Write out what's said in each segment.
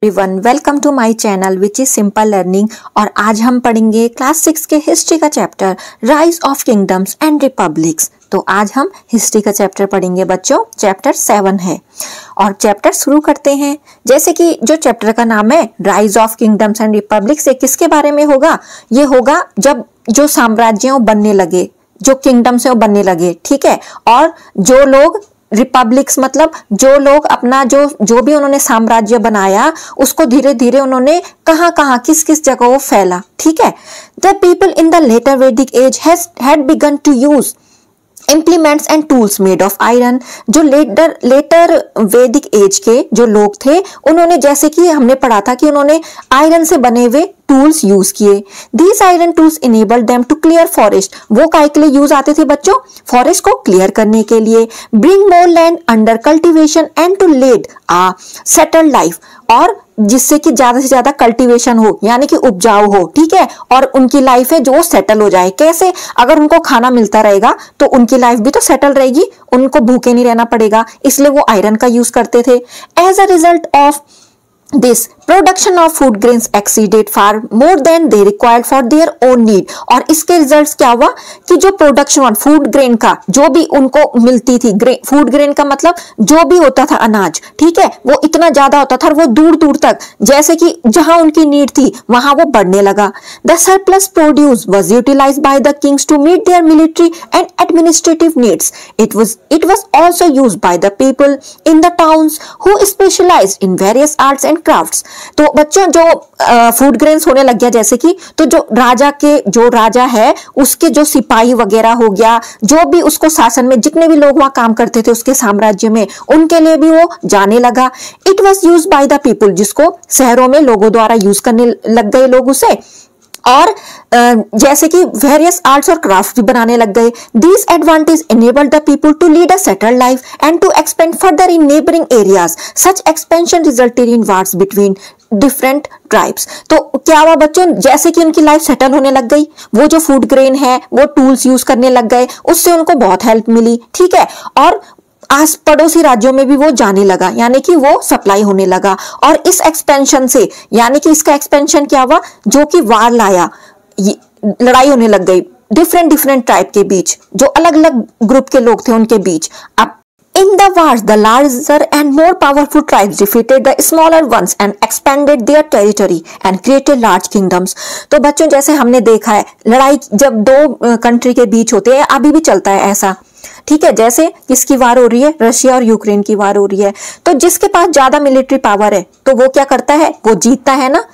Everyone, welcome to my channel which is simple learning. और आज हम पढ़ेंगे क्लास 6 के हिस्ट्री का chapter rise of kingdoms and republics. तो आज हम हिस्ट्री का चैप्टर पढ़ेंगे बच्चों, चैप्टर 7 है। और चैप्टर शुरू करते हैं। जैसे कि जो चैप्टर का नाम है rise of kingdoms and republics, ये किसके बारे में होगा? ये होगा जब जो साम्राज्य बनने लगे, जो किंगडम्स है वो बनने लगे, ठीक है। और जो लोग रिपब्लिक्स मतलब जो लोग अपना जो भी उन्होंने साम्राज्य बनाया उसको धीरे धीरे उन्होंने कहाँ किस किस जगह वो फैला, ठीक है। The people in the later Vedic age had begun to use implements and tools made of iron. जो लेटर वैदिक एज के जो लोग थे उन्होंने, जैसे कि हमने पढ़ा था कि उन्होंने आयरन से बने हुए टूल्स यूज किए। These iron tools enabled them to clear forest. वो काय के लिए यूज आते थे बच्चों? फॉरेस्ट को क्लियर करने के लिए। Bring more land under cultivation and to lead a settled life. और जिससे कि ज्यादा से ज्यादा कल्टीवेशन हो, यानी कि उपजाऊ हो, ठीक है। और उनकी लाइफ है जो सेटल हो जाए। कैसे? अगर उनको खाना मिलता रहेगा तो उनकी लाइफ भी तो सेटल रहेगी, उनको भूखे नहीं रहना पड़ेगा, इसलिए वो आयरन का यूज करते थे। As a result of This production of food grains exceeded far more than they required for their own need। और इसके रिजल्ट्स क्या हुआ कि जो प्रोडक्शन फूड ग्रेन का जो भी उनको मिलती थी, फूड ग्रेन का मतलब जो भी होता था अनाज, ठीक है, वो इतना ज्यादा होता था और वो दूर दूर तक, जैसे कि जहां उनकी नीड थी वहां वो बढ़ने लगा। The surplus produce was utilized by the kings to meet their military and administrative needs। It was also used by the people in the towns who specialized in various arts and crafts. तो बच्चों जो food grains होने लग गया, जैसे कि तो जो राजा है उसके जो सिपाही वगैरह हो गया, जो भी उसको शासन में जितने भी लोग वहां काम करते थे उसके साम्राज्य में, उनके लिए भी वो जाने लगा। It was use by the people, जिसको शहरों में लोगों द्वारा यूज करने लग गए लोग उसे। और जैसे कि वेरियस आर्ट्स और क्राफ्ट भी बनाने लग गए। These advantages enabled the people to lead a settled life and to expand further in neighboring areas। Such expansion resulted in wars between different tribes. तो क्या हुआ बच्चों, जैसे कि उनकी लाइफ सेटल होने लग गई, वो जो फूड ग्रेन है वो टूल्स यूज करने लग गए, उससे उनको बहुत हेल्प मिली, ठीक है। और आस पड़ोसी राज्यों में भी वो जाने लगा, यानी कि वो सप्लाई होने लगा। और इस एक्सपेंशन से, यानी कि इसका एक्सपेंशन क्या हुआ, जो कि वार लाया, लड़ाई होने लग गई डिफरेंट ट्राइब के बीच, जो अलग अलग ग्रुप के लोग थे उनके बीच। अब in the wars, the larger and more powerful tribes defeated the smaller ones and expanded their territory and created large kingdoms। तो बच्चों जैसे हमने देखा है, लड़ाई जब दो कंट्री के बीच होते हैं, अभी भी चलता है ऐसा, ठीक है। जैसे किसकी वार हो रही है? रशिया और यूक्रेन की वार हो रही है। तो जिसके पास ज्यादा मिलिट्री पावर है तो वो क्या करता है? वो जीतता है ना।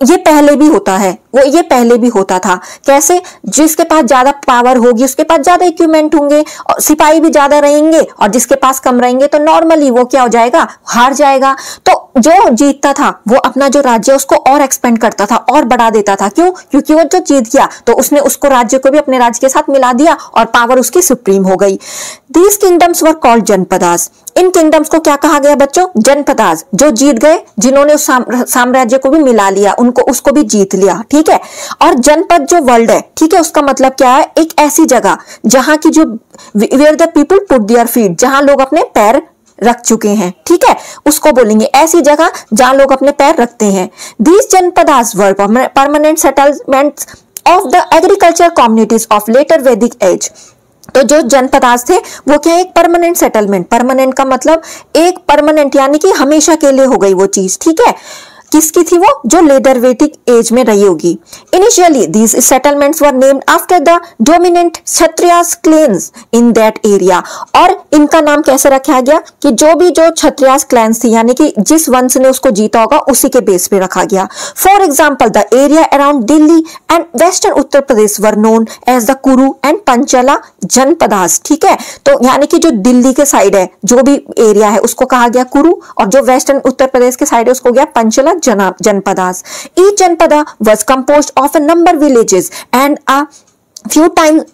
ये पहले भी होता है, ये पहले भी होता था। कैसे? जिसके पास ज्यादा पावर होगी उसके पास ज्यादा इक्विपमेंट होंगे और सिपाही भी ज्यादा रहेंगे, और जिसके पास कम रहेंगे तो नॉर्मली वो क्या हो जाएगा? हार जाएगा। तो जो जीतता था वो अपना जो राज्य उसको और एक्सपेंड करता था और बढ़ा देता था। क्यों? क्योंकि वो जो जीत गया तो उसने उसको राज्य को भी अपने राज्य के साथ मिला दिया और पावर उसकी सुप्रीम हो गई। These kingdoms were called janapadas. इन किंगडम्स को क्या कहा गया बच्चों? जनपदास। जो जीत गए, जिन्होंने उस साम्राज्य को भी मिला लिया, उसको भी जीत लिया, ठीक है। और जनपद जो वर्ड है, ठीक है, उसका मतलब क्या है? एक ऐसी जगह जहां की जो where the people put their feet, जहां लोग अपने पैर रख चुके हैं, ठीक है, उसको बोलेंगे ऐसी जगह जहां लोग अपने पैर रखते हैं। These janapadas were permanent settlements of the agriculture communities of later Vedic age. तो जो जनपदास थे वो क्या है? एक परमानेंट सेटलमेंट। परमानेंट का मतलब एक परमानेंट, यानी कि हमेशा के लिए हो गई वो चीज, ठीक है। किसकी थी वो? जो लेटर वैदिक एज में रही होगी। Initially these settlements were named after the dominant Kshatriyas clans in that area. और इनका नाम कैसे रखा गया कि जो क्षत्रियास क्लैन्स थी, यानी कि जिस वंश ने उसको जीता होगा उसी के बेस पे रखा गया। For example the area around Delhi and western Uttar Pradesh were known as the Kuru and Panchala janapadas, ठीक है। तो यानी कि जो दिल्ली के साइड है, जो भी एरिया है उसको कहा गया कुरु, और जो वेस्टर्न उत्तर प्रदेश के साइड है उसको गया पंचला Janapadas. Each जनपदा was composed of a number villages and a few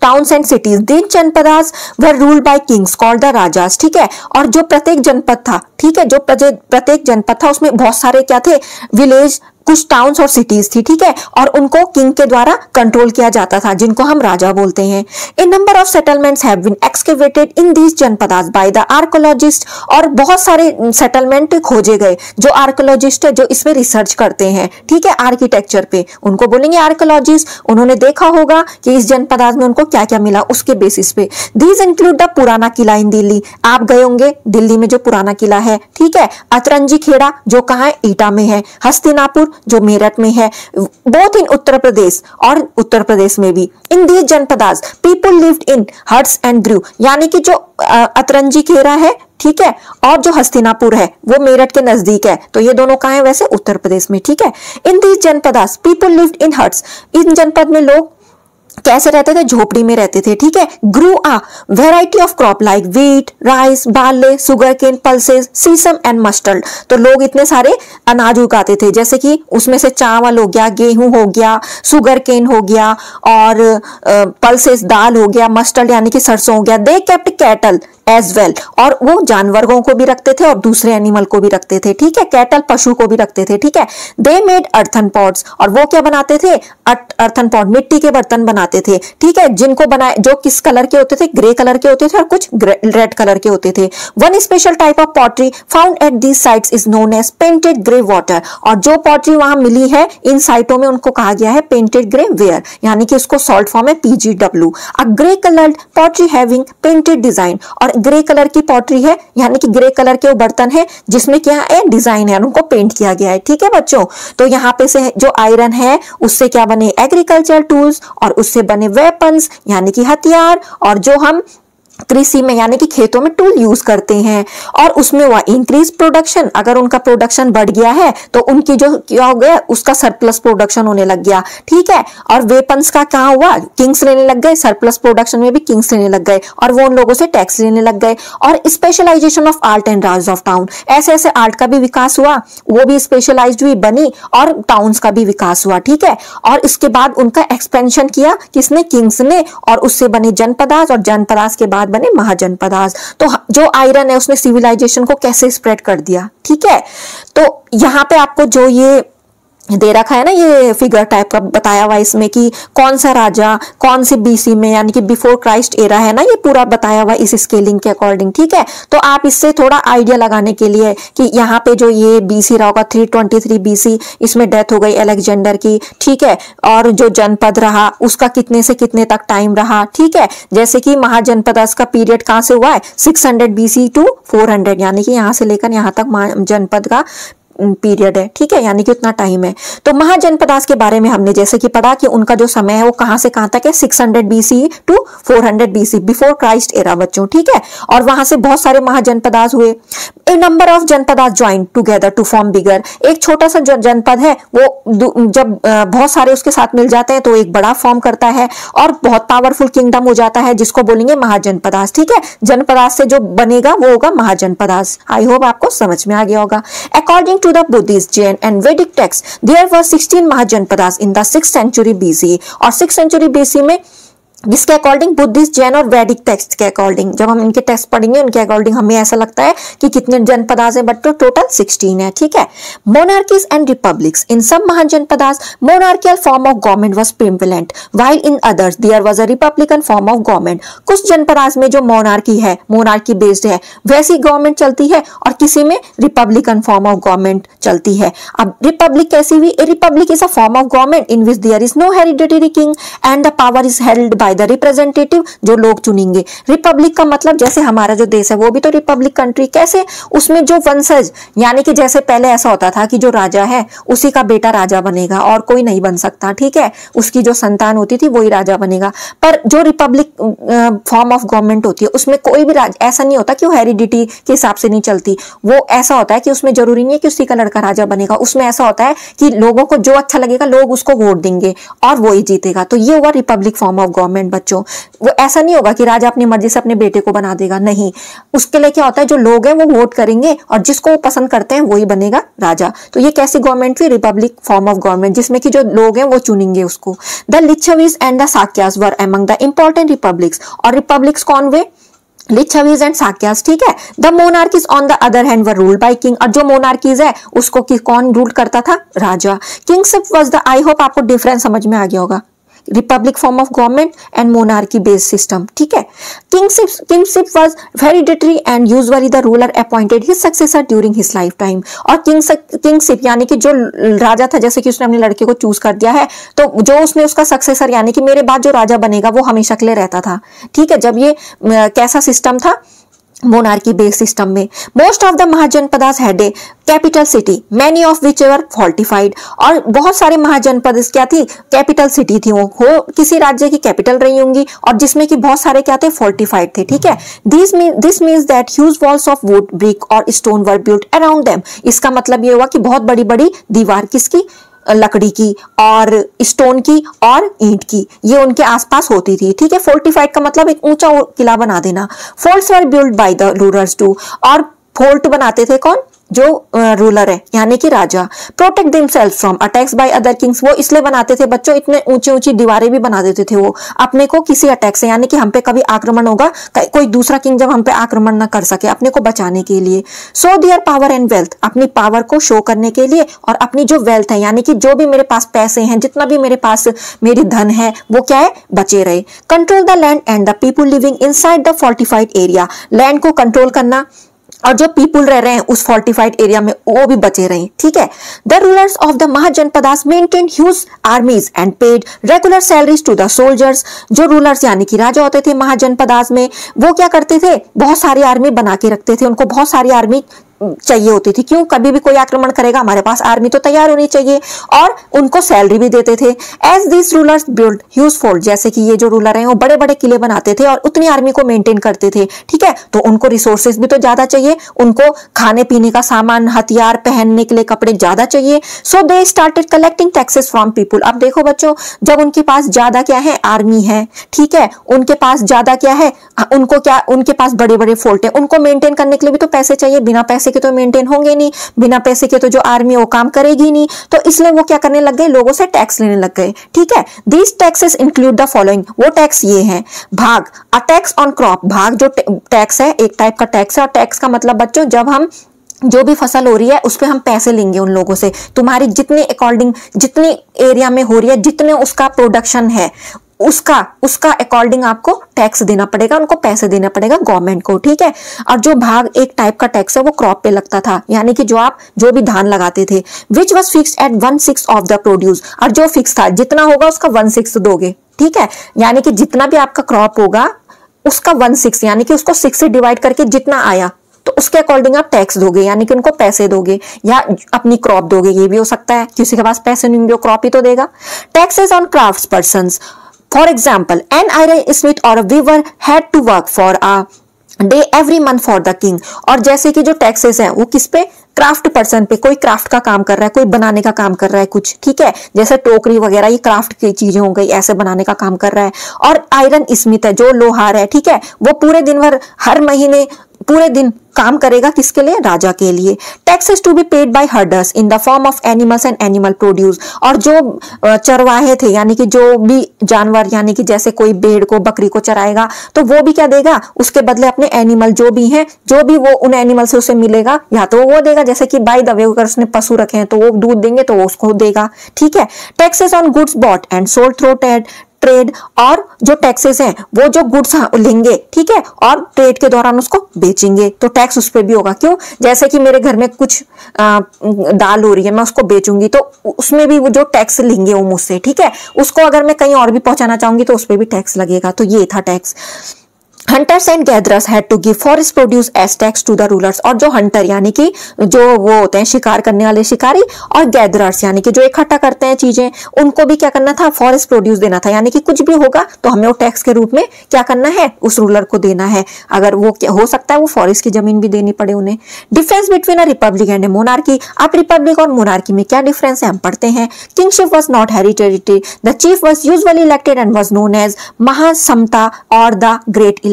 towns and cities। These Janapadas were ruled by kings called the rajas, ठीक है। और जो प्रत्येक जनपद था, ठीक है, जो प्रत्येक जनपद था उसमें बहुत सारे क्या थे? विलेज कुछ टाउन्स और सिटीज थी, ठीक है, और उनको किंग के द्वारा कंट्रोल किया जाता था, जिनको हम राजा बोलते हैं। A number of settlements have been excavated in these janapadas by the archaeologist, और बहुत सारे सेटलमेंट खोजे गए। जो आर्कोलॉजिस्ट है जो इसमें रिसर्च करते हैं, ठीक है, आर्किटेक्चर पे, उनको बोलेंगे आर्कोलॉजिस्ट। उन्होंने देखा होगा कि इस जनपदास में उनको क्या क्या मिला, उसके बेसिस पे। दीज इंक्लूड द पुराना किला इन दिल्ली, आप गए होंगे दिल्ली में जो पुराना किला है, ठीक है, अतरंजी खेड़ा जो कहाँ है, ईटा में है, हस्तिनापुर जो मेरठ में है, बोथ इन उत्तर प्रदेश, और उत्तर प्रदेश में भी। In these janapadas people lived in huts and grew, यानी कि जो अतरंजी खेड़ा है, ठीक है, और जो हस्तिनापुर है वो मेरठ के नजदीक है, तो ये दोनों कहाँ है वैसे, उत्तर प्रदेश में, ठीक है। In these janapadas people lived in huts, इन जनपद में लोग कैसे रहते थे, झोपड़ी में रहते थे, ठीक है। Grew a variety of crop like wheat, rice, barley, sugar cane, pulses, sesame and mustard, तो लोग इतने सारे अनाज उगाते थे, जैसे कि उसमें से चावल हो गया, गेहूं हो गया, सुगर केन हो गया, और पल्सेस दाल हो गया, मस्टर्ड यानी कि सरसों हो गया। They kept cattle as well, और वो जानवरों को भी रखते थे और दूसरे एनिमल को भी रखते थे, ठीक है, कैटल पशु को भी रखते थे, ठीक है। दे मेड अर्थन पॉट्स, और वो क्या बनाते थे, अर्थन पॉट, मिट्टी के बर्तन बनाते थे, ठीक है, जिनको बनाए जो किस कलर के होते थे, ग्रे कलर के होते थे और कुछ रेड कलर के होते थे। One special type of pottery found at these sites is known as painted grey water, और जो पॉटरी वहां मिली है इन साइटों में उनको कहा गया है पेंटेड ग्रे वेयर, यानी कि उसको सॉल्ट फॉर्म है PGW। A grey coloured pottery having painted design, और ग्रे कलर की पॉटरी है, यानी कि ग्रे कलर के वो बर्तन है जिसमें क्या है, डिजाइन है, उनको पेंट किया गया है, ठीक है बच्चों। तो यहाँ पे से जो आयरन है उससे क्या बने, एग्रीकल्चर टूल्स, और उससे बने वेपन्स यानी कि हथियार, और जो हम कृषि में यानी कि खेतों में टूल यूज करते हैं, और उसमें हुआ इंक्रीज प्रोडक्शन, अगर उनका प्रोडक्शन बढ़ गया है तो उनकी जो क्या हो गया, उसका सरप्लस प्रोडक्शन होने लग गया, ठीक है। और वेपन्स का क्या हुआ, किंग्स लेने लग गए, सरप्लस प्रोडक्शन में भी किंग्स लेने लग गए, और वो उन लोगों से टैक्स लेने लग गए। और specialization of art and rise of town, ऐसे ऐसे आर्ट का भी विकास हुआ, वो भी स्पेशलाइज्ड हुई बनी, और टाउन्स का भी विकास हुआ, ठीक है। और इसके बाद उनका एक्सपेंशन किया किसने, किंग्स ने, और उससे बने जनपदास, और जनपदास के बाद बने महाजनपदास। तो जो आयरन है उसने सिविलाइजेशन को कैसे स्प्रेड कर दिया, ठीक है। तो यहाँ पे आपको जो ये दे रखा है ना, ये फिगर टाइप का बताया हुआ इसमें कि कौन सा राजा कौन से BC में, यानी कि बिफोर क्राइस्ट एरा है ना, ये पूरा बताया हुआ इस स्केलिंग के अकॉर्डिंग, ठीक है। तो आप इससे थोड़ा आइडिया लगाने के लिए कि यहाँ पे जो ये BC रहा होगा 323 BC, इसमें डेथ हो गई अलेक्जेंडर की, ठीक है, और जो जनपद रहा उसका कितने से कितने तक टाइम रहा, ठीक है। जैसे कि महाजनपदास का पीरियड कहाँ से हुआ है, 600 BC to 400, यानी कि यहाँ से लेकर यहाँ तक जनपद का पीरियड है, ठीक है, यानी कि उतना टाइम है। तो महाजनपदास के बारे में हमने जैसे कि पढ़ा कि उनका जो समय है वो कहां से कहां तक है, 600 BC to 400 BC, before Christ era बच्चों, ठीक है। और वहां से बहुत सारे महाजनपदास हुए। A number of janapadas join together to form bigger, एक छोटा सा जनपद है वो जब बहुत सारे उसके साथ मिल जाते हैं तो एक बड़ा फॉर्म करता है और बहुत पावरफुल किंगडम हो जाता है, जिसको बोलेंगे महाजनपदास, ठीक है। जनपदास से जो बनेगा वो होगा महाजनपदास। आई होप आपको समझ में आ गया होगा। According to the Buddhist, Jain and Vedic texts, there were 16 Mahajanpadas in the 6th century BC, और 6th century BC में जिसके अकॉर्डिंग बुद्धिस्ट, जैन और वैदिक टेक्स्ट के अकॉर्डिंग, जब हम इनके टेक्स्ट पढ़ेंगे उनके अकॉर्डिंग हमें ऐसा लगता है कि कितने जनपदास है, बट तो टोटल 16 है, ठीक है। मोनार्कीज एंड रिपब्लिक्स, इन सब mahajanapadas monarchical form of government was prevalent, while in others there was a republican form of government. कुछ जनपदास में जो मोनार्की है, मोनार्की बेस्ड है, वैसी गवर्नमेंट चलती है, और किसी में रिपब्लिकन फॉर्म ऑफ गवर्नमेंट चलती है। अब रिपब्लिक कैसी हुई, a republic is a form of government in which there is no hereditary king and the power is held by the representative, जो लोग चुनेंगे। रिपब्लिक का मतलब जैसे हमारा जो देश है वो भी तो रिपब्लिक कंट्री, कैसे, उसमें जो वंशज, यानी कि जैसे पहले ऐसा होता था कि जो राजा है उसी का बेटा राजा बनेगा और कोई नहीं बन सकता, ठीक है, उसकी जो संतान होती थी वही राजा बनेगा। पर जो रिपब्लिक फॉर्म ऑफ गवर्नमेंट होती है उसमें कोई भी ऐसा नहीं होता कि वो हेरिडिटी के हिसाब से नहीं चलती, वो ऐसा होता है कि उसमें जरूरी नहीं है कि उसी का लड़का राजा बनेगा, उसमें ऐसा होता है कि लोगों को जो अच्छा लगेगा लोग उसको वोट देंगे और वो ही जीतेगा। तो ये हुआ रिपब्लिक फॉर्म ऑफ गवर्नमेंट बच्चों। वो ऐसा नहीं होगा कि राजा अपनी मर्जी से अपने बेटे को बना देगा, नहीं, उसके लिए क्या होता है, जो लोग हैं वो वोट करेंगे और जिसको वो पसंद करते हैं वही बनेगा राजा। तो ये कैसी गवर्नमेंट थी, रिपब्लिक फॉर्म ऑफ गवर्नमेंट, जिसमें कि जो लोग हैं वो चुनेंगे उसको। The Licchavis and the Sakyas were among the important republics, और रिपब्लिक्स कौन हुए, लिच्छवीज एंड साक्यास, ठीक है। The monarchies on the other hand were ruled by king, और जो मोनार्कीज है उसको कौन रूल करता था? राजा। Kingship was the, I hope आपको डिफरेंस समझ में आ गया होगा, republic form of government and monarchy based system, ठीक है। Kingship was hereditary and usually the ruler appointed his successor during his life time, और किंगशिप यानी कि जो राजा था, जैसे कि उसने अपने लड़के को चूज कर दिया है, तो जो उसने उसका सक्सेसर यानी कि मेरे बाद जो राजा बनेगा वो हमेशा के लिए रहता था, ठीक है। जब ये कैसा सिस्टम था? मोनार्की बेस्ड सिस्टम में। Most of the mahajanapadas had a capital city, many of which were fortified, और बहुत सारे महाजनपद क्या थी? कैपिटल सिटी थी, वो किसी राज्य की कैपिटल रही होंगी, और जिसमें कि बहुत सारे क्या थे? फोर्टिफाइड थे, ठीक है। This means that huge walls of wood, brick और stone were built around them. इसका मतलब ये हुआ कि बहुत बड़ी बड़ी दीवार किसकी? लकड़ी की और स्टोन की और ईंट की, ये उनके आसपास होती थी, ठीक है। फोर्टिफाइड का मतलब एक ऊंचा किला बना देना। Forts were build by the rulers to, और फोर्ट बनाते थे कौन? जो रूलर है यानी कि राजा। Protect themselves from attacks by other kings, वो इसलिए बनाते थे बच्चों, इतने ऊंची ऊंची दीवारें भी बना देते थे वो अपने को किसी अटैक से, यानी कि हम पे कभी आक्रमण होगा, कोई दूसरा किंग जब हम पे आक्रमण ना कर सके, अपने को बचाने के लिए। So their power and wealth, अपनी पावर को शो करने के लिए, और अपनी जो वेल्थ है यानी कि जो भी मेरे पास पैसे हैं, जितना भी मेरे पास मेरी धन है, वो क्या है? बचे रहे। Control the land and the people living inside the fortified area, land को कंट्रोल करना और जो पीपुल रह रहे हैं उस फोर्टिफाइड एरिया में वो भी बचे रहे, ठीक है। The rulers of the mahajanapadas maintained huge armies and paid regular salaries to the soldiers, जो रूलर्स यानी कि राजा होते थे महाजनपदास में, वो क्या करते थे? बहुत सारी आर्मी बना के रखते थे, उनको बहुत सारी आर्मी चाहिए होती थी, क्यों? कभी भी कोई आक्रमण करेगा, हमारे पास आर्मी तो तैयार होनी चाहिए, और उनको सैलरी भी देते थे। As this rulers build huge fort, जैसे कि ये जो रूलर हैं वो बड़े बड़े किले बनाते थे और उतनी आर्मी को मेंटेन करते थे, ठीक है। तो उनको रिसोर्सेज भी तो ज्यादा चाहिए, उनको खाने पीने का सामान, हथियार, पहनने के लिए कपड़े ज्यादा चाहिए। So they started collecting taxes from people. अब देखो बच्चों, जब उनके पास ज्यादा क्या है? आर्मी है, ठीक है, उनके पास ज्यादा क्या है? उनके पास बड़े बड़े फोर्ट है, उनको मेंटेन करने के लिए भी तो पैसे चाहिए, बिना पैसे के तो मेंटेन होंगे नहीं, बिना पैसे के तो जो आर्मी वो काम करेगी नहीं, तो इसलिए वो क्या करने लग गए? लोगों से टैक्स लेने लग गए, ठीक है। This taxes include the following, वो टैक्स ये हैं। भाग, अ टैक्स ऑन क्रॉप, भाग जो टैक्स है, एक टाइप का टैक्स है, और टैक्स का मतलब बच्चों, जब हम जो भी फसल हो रही है उस पे हम पैसे लेंगे उन लोगों से, तुम्हारी जितने अकॉर्डिंग, जितनी एरिया में हो रही है, जितने उसका प्रोडक्शन है, उसका अकॉर्डिंग आपको टैक्स देना पड़ेगा, उनको पैसे देना पड़ेगा गवर्नमेंट को, ठीक है। और जो भाग एक टाइप का टैक्स है वो क्रॉप पे लगता था, यानी कि जो भी धान लगाते थे। Which was fixed at 1/6 of the produce, और जो फिक्स था, जितना होगा उसका 1/6 दोगे, ठीक है। यानी कि जितना भी आपका क्रॉप होगा उसका 1/6, यानी कि उसको 6 से डिवाइड करके जितना आया तो उसके अकॉर्डिंग आप टैक्स दोगे, यानी कि उनको पैसे दोगे या अपनी क्रॉप दोगे, ये भी हो सकता है, किसी के पास पैसे नहीं होंगे, क्रॉप ही तो देगा। Taxes on crafts persons, for example an iron smith और weaver had to work for a day every month for the king, और जैसे कि जो टैक्सेस हैं वो किस पे? क्राफ्ट पर्सन पे, कोई क्राफ्ट का काम कर रहा है, कोई बनाने का काम कर रहा है कुछ, ठीक है, जैसे टोकरी वगैरह, ये क्राफ्ट की चीजें हो गई, ऐसे बनाने का काम कर रहा है। और आयरन स्मिथ है, जो लोहार है, ठीक है, वो पूरे दिन भर, हर महीने पूरे दिन काम करेगा, किसके लिए? राजा के लिए। Taxes to be paid by herders in the form of animals and animal produce, और जो चरवाहे थे, यानी कि जो भी जानवर, यानी कि जैसे कोई भेड़ को, बकरी को चराएगा, तो वो भी क्या देगा? उसके बदले अपने एनिमल जो भी हैं, जो भी वो उन एनिमल से उसे मिलेगा, या तो वो देगा, जैसे कि बाय द वे अगर उसने पशु रखे हैं तो वो दूध देंगे तो वो उसको देगा, ठीक है। Taxes on goods bought and sold through trade, और जो टैक्सेस हैं वो जो गुड्स लेंगे, ठीक है, और ट्रेड के दौरान उसको बेचेंगे तो टैक्स उस पर भी होगा। क्यों? जैसे कि मेरे घर में कुछ दाल हो रही है, मैं उसको बेचूंगी तो उसमें भी वो जो टैक्स लेंगे वो मुझसे, ठीक है, उसको अगर मैं कहीं और भी पहुंचाना चाहूंगी तो उस पर भी टैक्स लगेगा, तो ये था tax. Hunters and gatherers had to give forest produce as tax to the rulers, और जो हंटर यानी कि जो वो होते हैं शिकार करने वाले शिकारी, और गैदरर्स यानी कि जो इकट्ठा करते हैं चीजें, उनको भी क्या करना था? फॉरेस्ट प्रोड्यूस देना था, यानी कि कुछ भी होगा तो हमें वो टैक्स के रूप में क्या करना है? उस रूलर को देना है। अगर वो हो सकता है वो फॉरेस्ट की जमीन भी देनी पड़े उन्हें। Difference between a republic and a monarchy, अब रिपब्लिक और मोनार्की में क्या डिफरेंस है हम पढ़ते हैं। Kingship was not hereditary, the chief was usually elected and was known as Mahasammata और द ग्रेट इलेक्ट।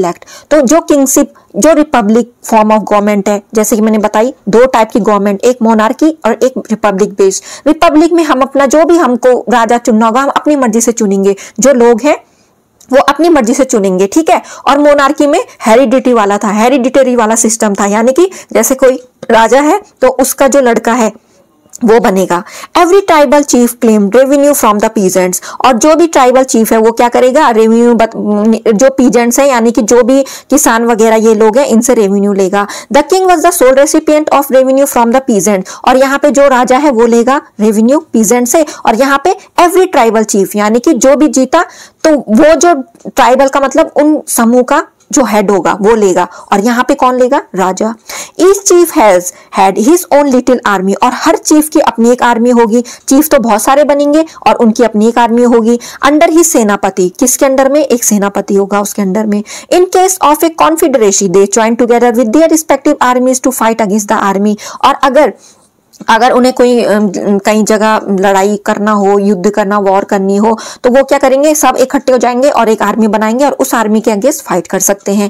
तो जो किंगशिप, जो रिपब्लिक फॉर्म ऑफ गवर्नमेंट है, जैसे कि मैंने बताई दो टाइप की गवर्नमेंट, एक मोनार्की और एक रिपब्लिक बेस्ड। रिपब्लिक में हम अपना जो भी हमको राजा चुनना होगा हम अपनी मर्जी से चुनेंगे, जो लोग हैं वो अपनी मर्जी से चुनेंगे, ठीक है। और मोनार्की में हेरिडिटी वाला था, हेरिडिटरी वाला सिस्टम था, यानी कि जैसे कोई राजा है तो उसका जो लड़का है वो बनेगा। Every tribal chief claim revenue from the peasants, और जो भी ट्राइबल चीफ है वो क्या करेगा, रेवेन्यू, जो पीजेंट्स है यानी कि जो भी किसान वगैरह ये लोग हैं इनसे रेवेन्यू लेगा। The king was the sole recipient of revenue from the peasant, और यहाँ पे जो राजा है वो लेगा रेवेन्यू पीजेंट से। और यहाँ पे एवरी ट्राइबल चीफ यानी कि जो भी जीता तो वो जो ट्राइबल का मतलब उन समूह का जो हेड होगा वो लेगा, और यहाँ पे कौन लेगा, राजा। Each chief has had his own little army, और हर चीफ की अपनी एक आर्मी होगी। चीफ तो बहुत सारे बनेंगे और उनकी अपनी एक आर्मी होगी। अंडर ही सेनापति, किसके अंडर में, एक सेनापति होगा उसके अंडर में। In case of a confederacy they join together with their respective armies to fight against the army, और अगर उन्हें कोई कई जगह लड़ाई करना हो, युद्ध करना, वॉर करनी हो, तो वो क्या करेंगे, सब इकट्ठे हो जाएंगे और एक आर्मी बनाएंगे और उस आर्मी के अगेंस्ट फाइट कर सकते हैं।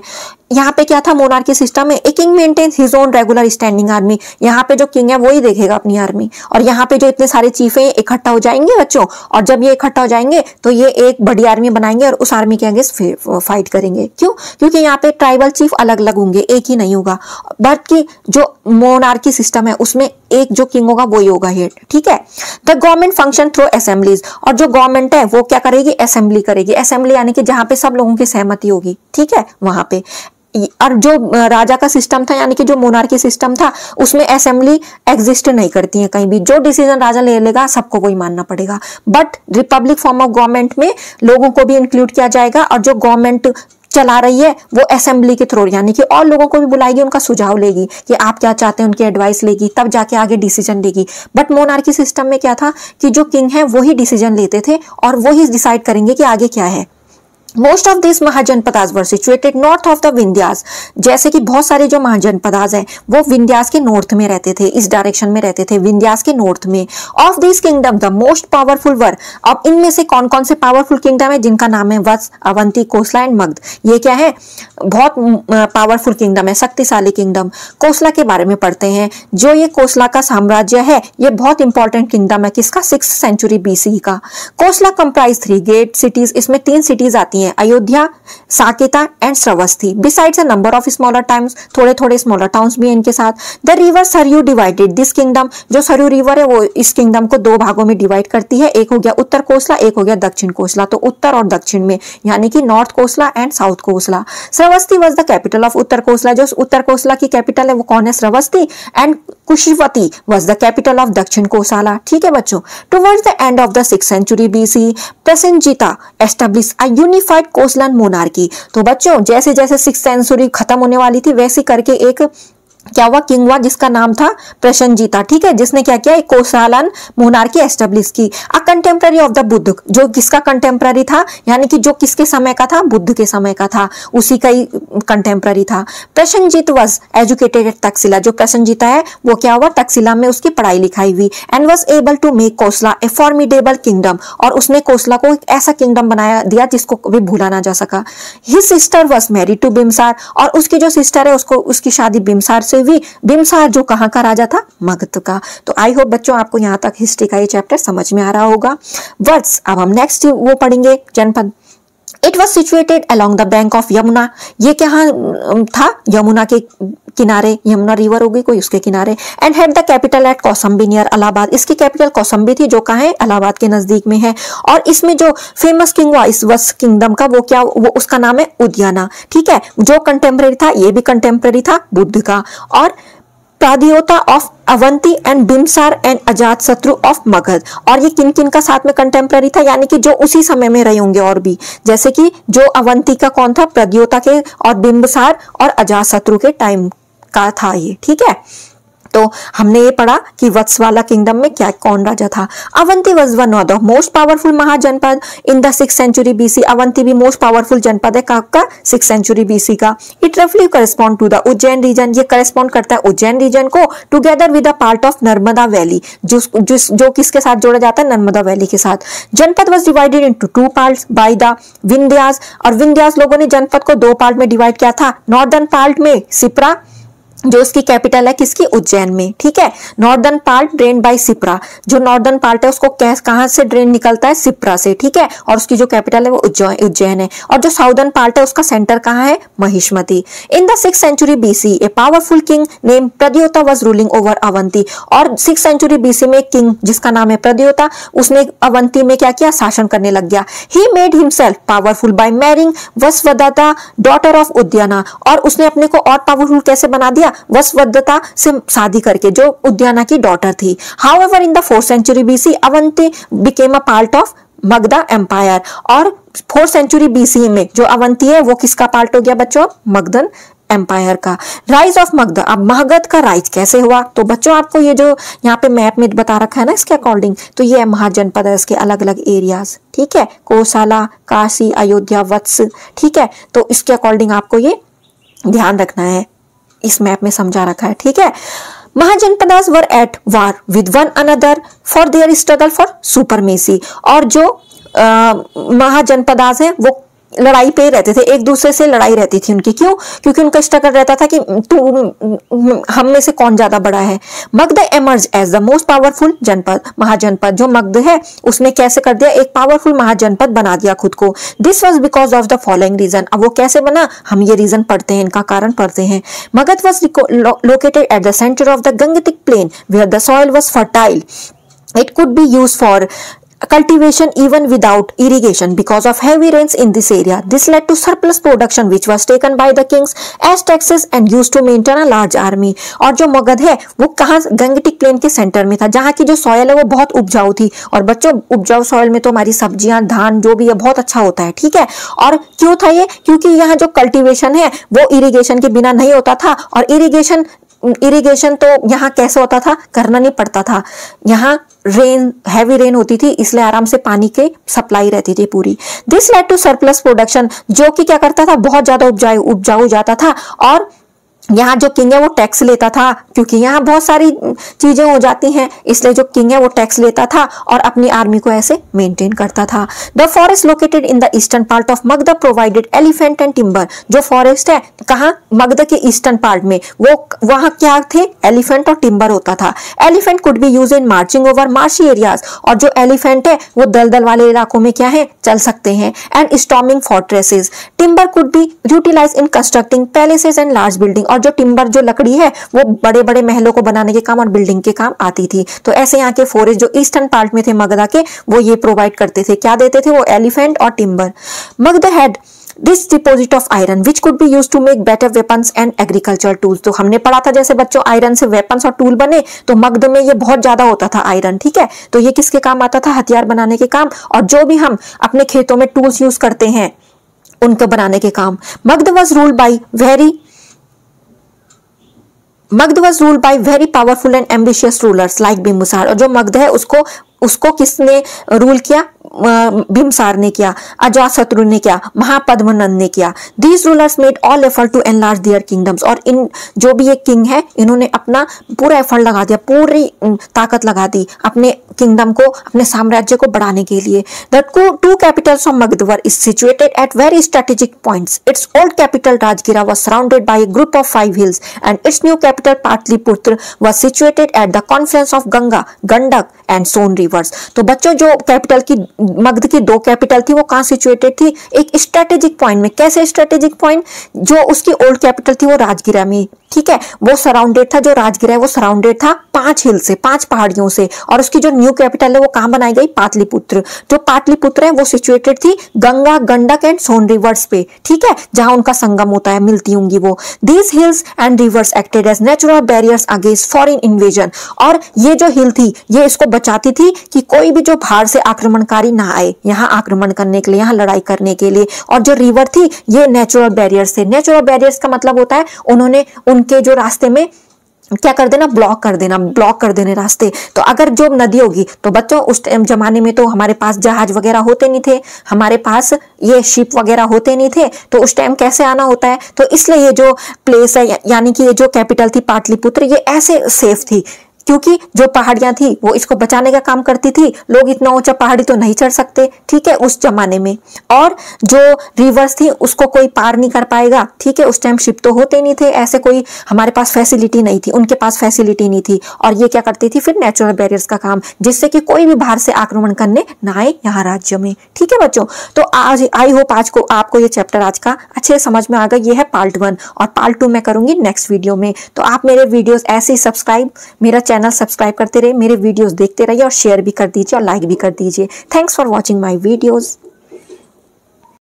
यहाँ पे क्या था मोनार्की सिस्टम में, a king maintains his own regular standing army, यहाँ पे जो किंग है वो ही देखेगा अपनी आर्मी, और यहाँ पे जो इतने सारे चीफ है इकट्ठा हो जाएंगे बच्चों, और जब ये इकट्ठा हो जाएंगे तो ये एक बड़ी आर्मी बनाएंगे और उस आर्मी के अगेंस्ट फाइट करेंगे। क्यों, क्योंकि यहाँ पे ट्राइबल चीफ अलग अलग होंगे, एक ही नहीं होगा, बल्कि जो मोनार्की सिस्टम है उसमें एक जो किंग होगा वही होगा हेड, ठीक है। The government function through assemblies, और जो गवर्नमेंट है वो क्या करेगी, असेंबली करेगी। असेंबली यानी कि जहां पे सब लोगों की सहमति होगी, ठीक है, वहां पे। और जो राजा का सिस्टम था यानी कि जो मोनार्की सिस्टम था उसमें असेंबली एग्जिस्ट नहीं करती है कहीं भी, जो डिसीजन राजा ले लेगा सबको वही मानना पड़ेगा। But Republic form of government में लोगों को भी इंक्लूड किया जाएगा, और जो गवर्नमेंट चला रही है वो असेंबली के थ्रू यानी कि और लोगों को भी बुलाएगी, उनका सुझाव लेगी कि आप क्या चाहते हैं, उनकी एडवाइस लेगी, तब जाके आगे डिसीजन लेगी। बट मोनार्की सिस्टम में क्या था कि जो किंग है वो ही डिसीजन लेते थे और वो ही डिसाइड करेंगे कि आगे क्या है। Most of this mahajanapadas were situated north of the Vindhyas, जैसे कि बहुत सारे जो महाजनपदास हैं वो विंध्यास के नॉर्थ में रहते थे, इस डायरेक्शन में रहते थे, विंध्यास के नॉर्थ में। Of this kingdom the most powerful were, अब इनमें से कौन कौन से पावरफुल किंगडम है जिनका नाम है वत्स, अवंती, कोसला एंड मगध। ये क्या है, बहुत पावरफुल किंगडम है, शक्तिशाली किंगडम। कोसला के बारे में पढ़ते हैं। जो ये कोसला का साम्राज्य है ये बहुत इंपॉर्टेंट किंगडम है, किसका, 6th सेंचुरी BC का। कोसला कंप्राइज 3 ग्रेट सिटीज, इसमें 3 सिटीज आती हैं, Ayodhya, Saketa and Shravasti. Besides a number of smaller towns, थोड़े थोड़े स्मॉलर टाउन्स भी हैं इनके साथ। The river Sarayu divided this kingdom, जो सरयू रिवर है वो इस किंगडम को 2 भागों में डिवाइड करती है, एक हो गया उत्तर कोसला, एक हो गया दक्षिण कोसला। तो उत्तर और दक्षिण में यानी कि north Kosala and south Kosala. Shravasti was the capital of Uttar Kosala, जो उत्तर कोसला की कैपिटल है वो कौन है, Shravasti. And Kushivati was the capital of Dakshin Kosala, ठीक है बच्चों। Towards the end of the 6th century BC Prasenajita establish a unified Kosalan monarchy. तो बच्चों जैसे जैसे 6th सेंचुरी खत्म होने वाली थी वैसे करके एक क्या हुआ, किंग हुआ जिसका नाम था प्रसेनजीता, ठीक है, जिसने क्या किया, एक कोसलन मोनार्की एस्टेब्लिश की। अ कंटेम्पररी ऑफ द बुद्ध, जो किसका कंटेम्पररी था, यानी कि जो किसके समय का था, बुद्ध के समय का था, उसी का ही कंटेम्पररी था। Prasenjit was educated eight Takshashila, जो प्रसेनजीता है वो क्या हुआ, तक्षशिला में उसकी पढ़ाई लिखाई हुई। And was able to make Kosala a formidable kingdom, और उसने कोसला को एक ऐसा किंगडम बनाया दिया जिसको कभी भूला ना जा सका। His sister was married to Bimbisar, और उसकी जो सिस्टर है उसको उसकी शादी बिम्सार से हुई। बिम्सार जो कहाँ का राजा था, मगध का। तो आई होप बच्चों आपको यहाँ तक हिस्ट्री का ये चैप्टर समझ में आ रहा होगा। वर्ड्स, अब हम नेक्स्ट वो पढ़ेंगे जनपद। It was situated along the bank of Yamuna, ये क्या था, यमुना के किनारे, यमुना रिवर होगी कोई उसके किनारे। And had the capital eight Kosambi near Allahabad, इसकी कैपिटल कौसम्बी थी जो कहाँ है, इलाहाबाद के नजदीक में है। और इसमें जो फेमस किंग हुआ इस वत्स किंगडम का वो क्या, वो उसका नाम है उद्याना, ठीक है। जो कंटेम्पररी था ये भी कंटेम्पररी था बुद्ध का। और प्रादियोता ऑफ अवंती एंड बिम्सार एंड अजात शत्रु ऑफ मगध, और ये किन किन का साथ में कंटेम्पररी था, यानी कि जो उसी समय में रहे होंगे और भी, जैसे कि जो अवंती का कौन था, प्रद्योता के, और बिम्बसार और अजात शत्रु के टाइम का था ये, ठीक है। तो हमने ये पढ़ा कि वत्स वाला किंगडम में क्या कौन राजा था। Avanti was one of the most powerful mahajanapada in the 6th century BC, Avanti भी मोस्ट पावरफुल जनपद है का 6th सेंचुरी BC का। इट रफली correspond to the Ujjain region, ये करस्पॉन्ड करता है उज्जैन रीजन को, together with the part of Narmada valley, जो किसके साथ जोड़ा जाता है, नर्मदा वैली के साथ। जनपद was divided into 2 parts by the Vindhyas, और विंध्यास लोगों ने जनपद को 2 पार्ट में डिवाइड किया था। नॉर्दर्न पार्ट में सिप्रा जो उसकी कैपिटल है किसकी, उज्जैन में, ठीक है। Northern part drain by Sipra, जो नॉर्दर्न पार्ट है उसको कहां से ड्रेन निकलता है, सिप्रा से, ठीक है, और उसकी जो कैपिटल है वो उज्जैन है। और जो साउदर्न पार्ट है उसका सेंटर कहाँ है, Mahishmati. In the 6th century BC a powerful king name Pradyota was ruling over Avanti. और 6th century BC में एक किंग जिसका नाम है प्रद्योता, उसने अवंती में क्या किया, शासन करने लग गया। He made himself powerful by marrying Vasavadatta daughter of Udayana, और उसने अपने को और पावरफुल कैसे बना दिया, वसवदता से शादी करके, जो उद्याना की डॉटर थी। However in the 4th century BC Avanti became a part of Magadha empire. और 4th century BC में जो अवंती है वो किसका पार्ट हो गया बच्चों, मगधन एम्पायर का। राइज ऑफ मगध, अब मगध का राइज कैसे हुआ, तो बच्चों आपको ये जो यहाँ पे मैप में बता रखा है ना इसके अकॉर्डिंग, तो ये महाजनपद है, इसके अलग अलग एरियाज, ठीक है, कोसाला, काशी, अयोध्या, वत्स, ठीक है। तो इसके अकॉर्डिंग आपको ये ध्यान रखना है, इस मैप में समझा रखा है, ठीक है। Mahajanapadas were at war with one another for their struggle for supremacy. और जो महाजनपदास है वो लड़ाई पे रहते थे, एक दूसरे से लड़ाई रहती थी उनकी, क्यों, क्योंकि उनका स्ट्रगल रहता था कि तू हम में से कौन ज्यादा बड़ा है। Magadh emerge as the most powerful janapad, mahajanapad जो मगध है उसने कैसे कर दिया, एक पावरफुल महाजनपद बना दिया खुद को। This was because of the following reason, अब वो कैसे बना, हम ये रीजन पढ़ते हैं, इनका कारण पढ़ते हैं। Magadha was located at the centre of the Gangetic plain where the soil was fertile, it could be used for cultivation even without irrigation because of heavy rains in this area. This led to surplus production which was taken by the kings as taxes and used to maintain a large army. और जो मगध है वो कहाँ, गंगटिक plane के centre में था, जहाँ की जो सॉयल है वो बहुत उपजाऊ थी। और बच्चों उपजाऊ सॉयल में तो हमारी सब्जियां, धान जो भी है बहुत अच्छा होता है, ठीक है। और क्यों था ये, क्योंकि यहाँ जो कल्टीवेशन है वो इरिगेशन के बिना नहीं होता था, और इरिगेशन तो यहाँ कैसे होता था, करना नहीं पड़ता था, यहाँ हैवी रेन होती थी, इसलिए आराम से पानी की सप्लाई रहती थी पूरी। This led to surplus production, जो कि क्या करता था, बहुत ज्यादा उपजाऊ जाता था। और यहाँ जो किंग है वो टैक्स लेता था, क्योंकि यहाँ बहुत सारी चीजें हो जाती हैं, इसलिए जो किंग है वो टैक्स लेता था और अपनी आर्मी को ऐसे मेंटेन करता था। The forest located in the eastern part of Magadh provided elephant and timber, जो फॉरेस्ट है कहाँ, मगध के ईस्टर्न पार्ट में, वो वहां क्या थे, एलिफेंट और टिम्बर होता था। Elephant could be use in marching over marshy areas, और जो एलिफेंट है वो दलदल वाले इलाकों में क्या है, चल सकते हैं। And storming fortresses, timber could be utilise in constructing palaces and large building, और जो टिम्बर जो लकड़ी है वो बड़े बड़े महलों को बनाने के काम और बिल्डिंग के काम आती थी। तो ऐसे यहाँ के फॉरेस्ट जो ईस्टर्न पार्ट में थे मगधा के, वो ये प्रोवाइड करते थे, क्या देते थे, वो एलिफेंट और timber. Magadh had this deposit of iron which could be use to make better weapons and agriculture tools. तो हमने पढ़ा था जैसे बच्चों आयरन से वेपन्स और टूल बने, तो मगध में ये बहुत ज्यादा होता था आयरन, ठीक है। तो ये किसके काम आता था, हथियार बनाने के काम, और जो भी हम अपने खेतों में टूल्स यूज करते हैं उनको बनाने के काम। Magadh was ruled by very powerful and ambitious rulers like Bimbisara, और जो मगध है उसको किसने रूल किया, बिम्बिसार ने किया, अजातशत्रु ने किया, महापद्मनंद ने किया। These rulers made all effort to enlarge their kingdoms, और इन जो भी ये किंग है इन्होंने अपना पूरा एफर्ट लगा दिया, पूरी ताकत लगा दी अपने किंगडम को, अपने साम्राज्य को बढ़ाने के लिए। The two Capitals of Magadh were situated at very strategic points. It's old capital राजगिरा was surrounded by a group of 5 hills and its new capital Patliputra was situated at the confluence of Ganga, Gandak and Son rivers। तो बच्चों जो capital की मगध की 2 capital थी वो कहाँ situated थी, एक स्ट्रेटेजिक पॉइंट में। कैसे स्ट्रेटेजिक पॉइंट, जो उसकी ओल्ड कैपिटल थी वो राजगिरा में, ठीक है, वो सराउंडेड था, जो राजगिरा है वो सराउंडेड था 5 हिल से, 5 पहाड़ियों से। और उसकी जो न्यू कैपिटल है वो कहाँ बनाई गई, पाटलिपुत्र। जो पाटलिपुत्र है वो सिचुएटेड थी गंगा, गंडक एंड सोन रिवर्स पे, ठीक है, जहां उनका संगम होता है, मिलती होंगी वो। These hills and rivers acted as natural barriers against foreign invasion, और ये जो हिल थी ये इसको बचाती थी कि कोई भी जो बाहर से आक्रमणकारी ना आए यहाँ आक्रमण करने के लिए, यहाँ लड़ाई करने के लिए। और जो रिवर थी ये नेचुरल बैरियर्स थे। नेचुरल बैरियर्स का मतलब होता है उन्होंने उनके जो रास्ते में क्या कर देना, ब्लॉक कर देने रास्ते। तो अगर जो नदी होगी, तो बच्चों उस जमाने में तो हमारे पास जहाज वगैरह होते नहीं थे, हमारे पास ये शिप वगैरह होते नहीं थे, तो उस टाइम कैसे आना होता है। तो इसलिए ये जो प्लेस है, यानी कि ये जो कैपिटल थी पाटलिपुत्र, ये ऐसे सेफ थी क्योंकि जो पहाड़ियां थी वो इसको बचाने का काम करती थी। लोग इतना ऊंचा पहाड़ी तो नहीं चढ़ सकते, ठीक है, उस जमाने में। और जो रिवर्स थी उसको कोई पार नहीं कर पाएगा, ठीक है। उस टाइम शिप तो होते नहीं थे, ऐसे कोई हमारे पास फैसिलिटी नहीं थी, उनके पास फैसिलिटी नहीं थी। और ये क्या करती थी फिर, नेचुरल बैरियर्स का काम, जिससे कि कोई भी बाहर से आक्रमण करने ना आए यहाँ राज्य में, ठीक है बच्चों। तो आज आई होप आज को आपको ये चैप्टर आज का अच्छे समझ में आ गया। ये है पार्ट 1 और पार्ट 2 मैं करूंगी नेक्स्ट वीडियो में। तो आप मेरे वीडियोस ऐसे ही मेरा चैनल सब्सक्राइब करते रहिए, मेरे वीडियोस देखते रहिए और शेयर भी कर दीजिए और लाइक भी कर दीजिए। Thanks for watching my videos.